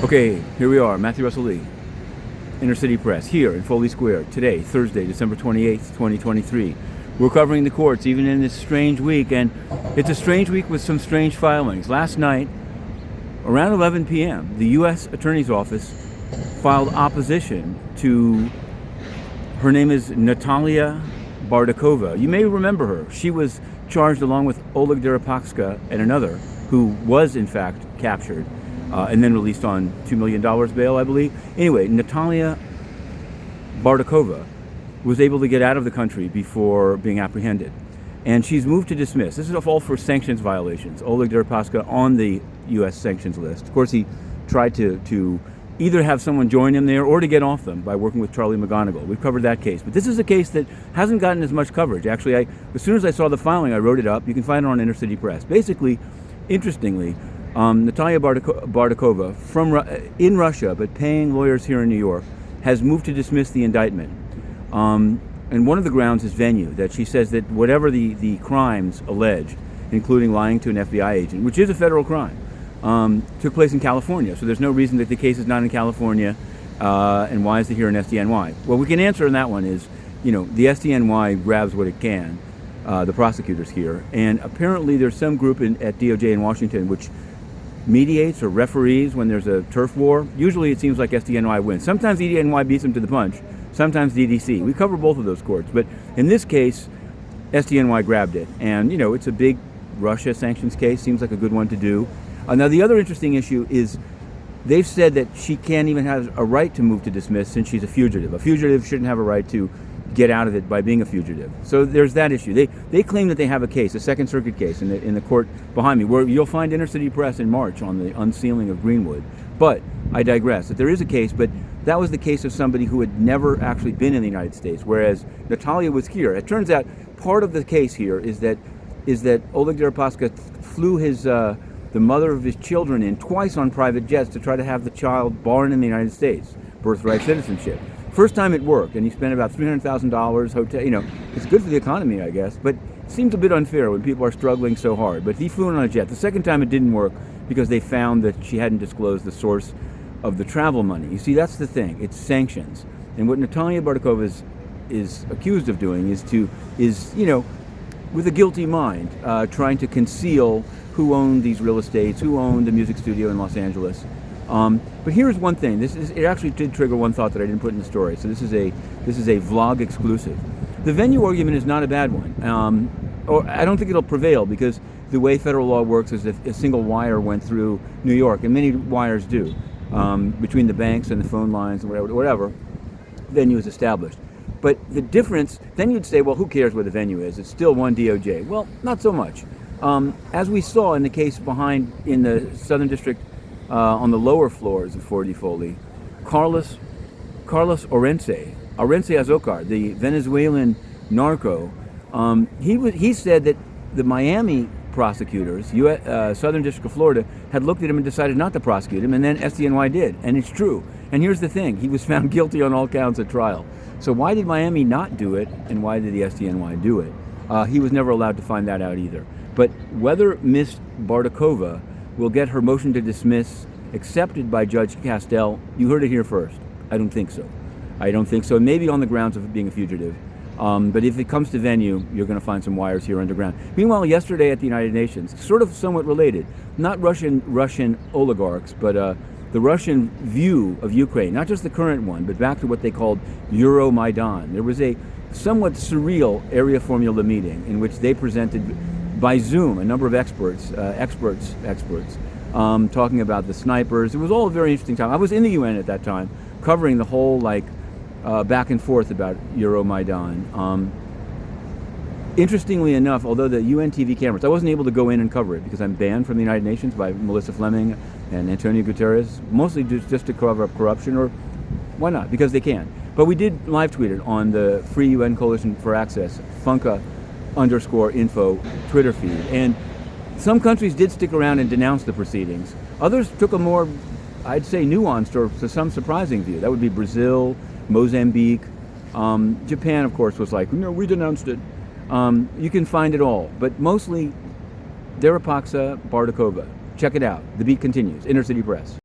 Okay, here we are, Matthew Russell Lee, Inner City Press, here in Foley Square, today, Thursday, December 28th, 2023. We're covering the courts even in this strange week, and it's a strange week with some strange filings. Last night, around 11 p.m., the U.S. Attorney's Office filed opposition to, her name is Natalia Bardakova. You may remember her. She was charged along with Oleg Deripaska and another who was in fact captured and then released on $2 million bail, I believe. Anyway, Natalia Bardakova was able to get out of the country before being apprehended. And she's moved to dismiss. This is all for sanctions violations. Oleg Deripaska on the U.S. sanctions list. Of course, he tried to either have someone join him there or to get off them by working with Charlie McGonigal. We've covered that case. But this is a case that hasn't gotten as much coverage. Actually, as soon as I saw the filing, I wrote it up. You can find it on Inner City Press. Basically, interestingly, Natalia Bardakova, in Russia, but paying lawyers here in New York, has moved to dismiss the indictment. And one of the grounds is venue, that she says that whatever the crimes alleged, including lying to an FBI agent, which is a federal crime, took place in California. So there's no reason that the case is not in California, and why is it here in SDNY? Well, we can answer on that one is, the SDNY grabs what it can, the prosecutors here, and apparently there's some group at DOJ in Washington which mediates or referees when there's a turf war. Usually it seems like SDNY wins. Sometimes SDNY beats them to the punch, sometimes DDC. We cover both of those courts, but in this case, SDNY grabbed it, and it's a big Russia sanctions case, seems like a good one to do. Now the other interesting issue is they've said that she can't even have a right to move to dismiss since she's a fugitive. A fugitive shouldn't have a right to get out of it by being a fugitive. So there's that issue. They claim that they have a case, a Second Circuit case in the court behind me, where you'll find Inner City Press in March on the unsealing of Greenwood. But I digress. That there is a case, but that was the case of somebody who had never actually been in the United States, whereas Natalia was here. It turns out part of the case here is that Oleg Deripaska flew the mother of his children in twice on private jets to try to have the child born in the United States, birthright citizenship. First time it worked, and he spent about $300,000 hotel. It's good for the economy, I guess, but it seems a bit unfair when people are struggling so hard. But he flew in on a jet. The second time it didn't work because they found that she hadn't disclosed the source of the travel money. You see, that's the thing. It's sanctions. And what Natalia Bardakova is accused of doing is with a guilty mind, trying to conceal who owned these real estates, who owned the music studio in Los Angeles. But here's one thing. It actually did trigger one thought that I didn't put in the story. So this is a vlog exclusive. The venue argument is not a bad one. Or I don't think it'll prevail because the way federal law works is if a single wire went through New York, and many wires do, between the banks and the phone lines and whatever, venue is established. But the difference, then you'd say, well, who cares where the venue is? It's still one DOJ. Well, not so much. As we saw in the case in the Southern District on the lower floors of 4D Foley, Carlos Orense Azocar, the Venezuelan narco, he said that the Miami prosecutors, Southern District of Florida, had looked at him and decided not to prosecute him, and then SDNY did, and it's true. And here's the thing, he was found guilty on all counts at trial. So why did Miami not do it, and why did the SDNY do it? He was never allowed to find that out either. But whether Ms. Bardakova will get her motion to dismiss accepted by Judge Castell, you heard it here first. I don't think so. Maybe on the grounds of being a fugitive. But if it comes to venue, you're going to find some wires here underground. Meanwhile, yesterday at the United Nations, sort of somewhat related, not Russian oligarchs, but the Russian view of Ukraine, not just the current one, but back to what they called Euromaidan. There was a somewhat surreal area formula meeting in which they presented by Zoom a number of experts, talking about the snipers. It was all a very interesting time. I was in the UN at that time, covering the whole back and forth about Euromaidan. Interestingly enough, although the UN TV cameras, I wasn't able to go in and cover it because I'm banned from the United Nations by Melissa Fleming and Antonio Guterres, mostly just to cover up corruption, or why not? Because they can. But we did live tweet it on the Free UN Coalition for Access, Funka_info Twitter feed. And some countries did stick around and denounce the proceedings. Others took a more, I'd say, nuanced or to some surprising view. That would be Brazil, Mozambique. Japan, of course, was like, no, we denounced it. You can find it all. But mostly, Deripaska Bardakova. Check it out. The beat continues. Inner City Press.